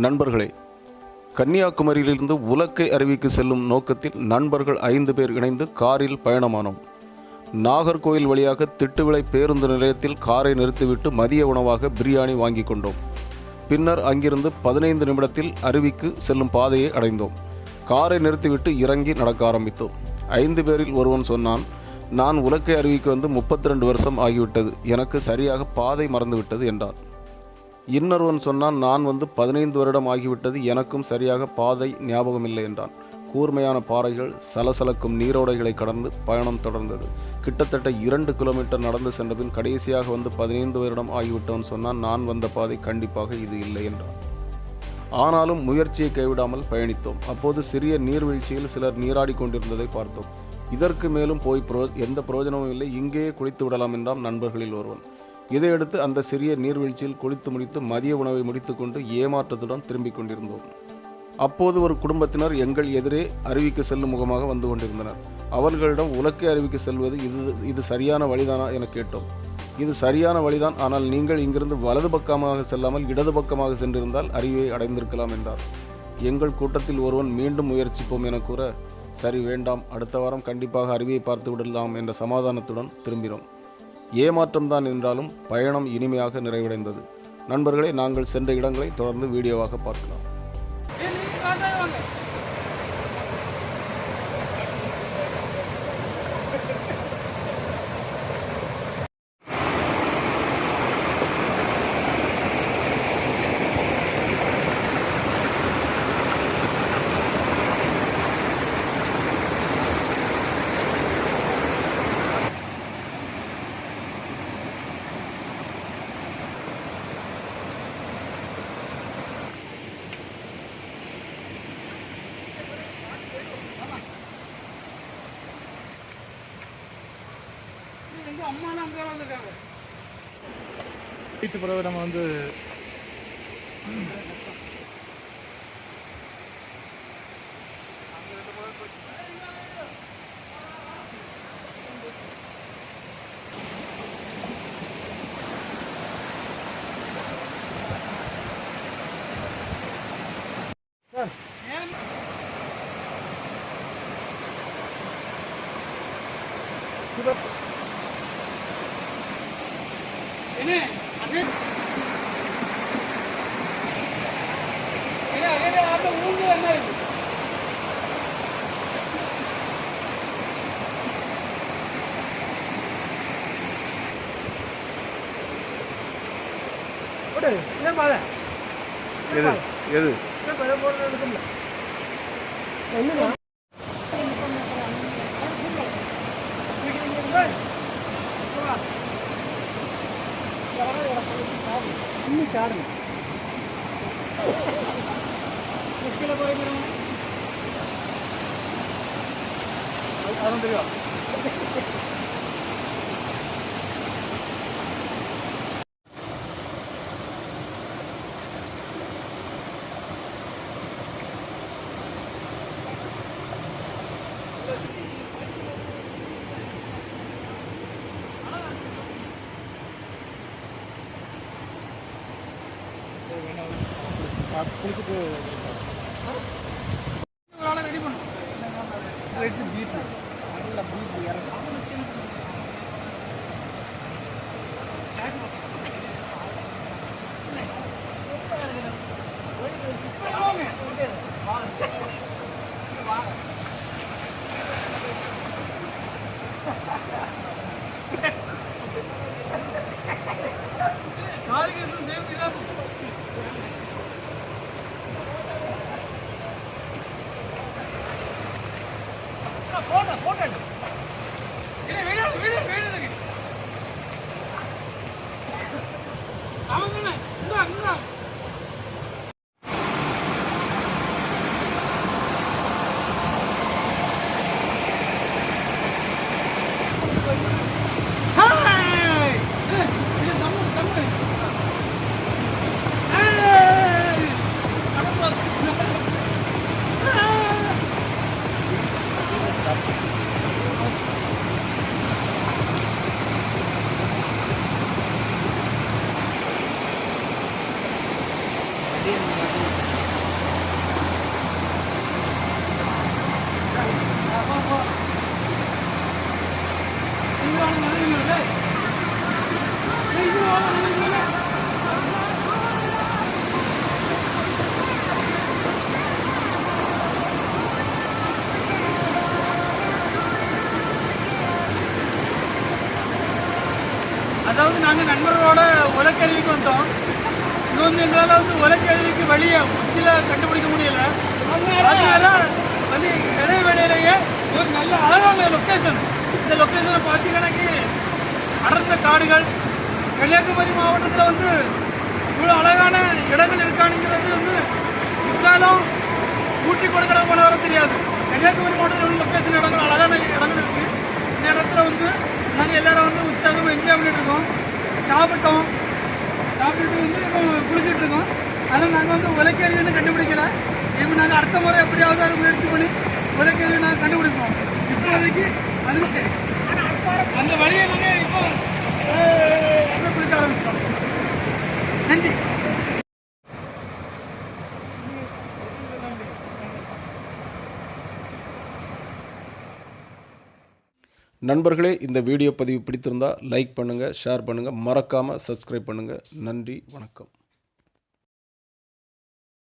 நண்பர்களே, கன்னியாகுமரியிலிருந்து உலக்கை அருவிக்கு செல்லும் நோக்கத்தில் நண்பர்கள் 5 பேர் இணைந்து காரில் பயணமானோம். நாகர்கோயில் வழியாக திட்டுவிளை பேருந்து நிலையத்தில் காரை நிறுத்திவிட்டு மதிய உணவாக பிரியாணி வாங்கி கொண்டோம். பின்னர் அங்கிருந்து 15 நிமிடத்தில் அருவிக்கு செல்லும் பாதையை அடைந்தோம். காரை நிறுத்திவிட்டு இறங்கி நடக்க ஆரம்பித்தோம். 5 பேரில் ஒருவன் சொன்னான், நான் உலக்கை அருவிக்கு வந்து 32 வருஷம் ஆகிவிட்டது, எனக்கு சரியாக பாதை மறந்துவிட்டது என்றான். இன்னொருவன் சொன்னான், நான் வந்து 15 வருடம் ஆகிவிட்டது, எனக்கும் சரியாக பாதை ஞாபகமில்லை என்றான். கூர்மையான பாறைகள், சலசலக்கும் நீரோடைகளை கடந்து பயணம் தொடர்ந்தது. கிட்டத்தட்ட 2 கிலோமீட்டர் நடந்து சென்றபின் கடைசியாக வந்து 15 வருடம் ஆகிவிட்டவன் சொன்னான், நான் வந்த பாதை கண்டிப்பாக இது இல்லை என்றான். ஆனாலும் முயற்சியை கைவிடாமல் பயணித்தோம். அப்போது சிறிய நீர்வீழ்ச்சியில் சிலர் நீராடி கொண்டிருந்ததை பார்த்தோம். இதற்கு மேலும் போய் எந்த பிரயோஜனமும் இல்லை, இங்கேயே குளித்து விடலாம் என்றான் நண்பர்களில் ஒருவன். இதையடுத்து அந்த சிறிய நீர்வீழ்ச்சியில் குளித்து முடித்து மதிய உணவை முடித்துக்கொண்டு ஏமாற்றத்துடன் திரும்பிக் கொண்டிருந்தோம். அப்போது ஒரு குடும்பத்தினர் எங்கள் எதிரே அருவிக்கு செல்லும் முகமாக வந்து கொண்டிருந்தனர். அவர்களிடம் உலக்கை அருவிக்கு செல்வது இது சரியான வழிதானா என கேட்டோம். இது சரியான வழிதான், ஆனால் நீங்கள் இங்கிருந்து வலது பக்கமாக செல்லாமல் இடது பக்கமாக சென்றிருந்தால் அருவியை அடைந்திருக்கலாம் என்றார். எங்கள் கூட்டத்தில் ஒருவன் மீண்டும் முயற்சிப்போம் என கூற, சரி வேண்டாம், அடுத்த வாரம் கண்டிப்பாக அருவியை பார்த்து விடலாம் என்ற சமாதானத்துடன் திரும்பினோம். ஏமாற்றம்தான் என்றாலும் பயணம் இனிமையாக நிறைவடைந்தது. நண்பர்களே, நாங்கள் சென்ற இடங்களை தொடர்ந்து வீடியோவாக பார்க்கலாம். வீட்டு பிறகு நம்ம வந்து எது குளிச்சுட்டு ரெடி பண்ணும் பீட் நல்ல பீட் இறங்க Dia நண்பர்களோட உலக்கருவிக்கு வந்தோம். இது வந்து எங்களால் வந்து உலக்கருவிக்கு வழியை உச்சியில் கண்டுபிடிக்க முடியல. அதனால வந்து இடைவேளையிலேயே ஒரு நல்ல அழகான லொக்கேஷன். இந்த லொக்கேஷனை பார்த்தீங்கன்னாக்கி அடர்ந்த காடுகள். கன்னியாகுமரி மாவட்டத்தில் வந்து இவ்வளோ அழகான இடங்கள் இருக்கானுங்கிறது வந்து இருந்தாலும் ஊட்டி கொடுக்கல போன வர தெரியாது. கன்னியாகுமரி மாவட்டத்தில் உள்ள லொக்கேஷன் இடங்கள் அழகான இடங்கள் இருக்குது. இந்த இடத்துல வந்து நாங்கள் எல்லோரும் வந்து உற்சாகமாக என்ஜாய் பண்ணிட்டு இருக்கோம். சாப்பிட்டுட்டு வந்து இப்போ குளிச்சுட்டு இருக்கோம். ஆனால் நாங்கள் வந்து உலக்கருவி வந்து கண்டுபிடிக்கல. இப்போ நாங்கள் அடுத்த முறை எப்படியாவது அதை முயற்சி பண்ணி உலக்கருவி நாங்கள் கண்டுபிடிப்போம். இப்போதைக்கு அதுக்கு அந்த வழியை நாங்கள் இப்போ குளிக்க ஆரம்பிச்சோம். நன்றி. நண்பர்களே, இந்த வீடியோ பதிவு பிடித்திருந்தால் லைக் பண்ணுங்கள், ஷேர் பண்ணுங்கள், மறக்காமல் சப்ஸ்கிரைப் பண்ணுங்கள். நன்றி, வணக்கம்.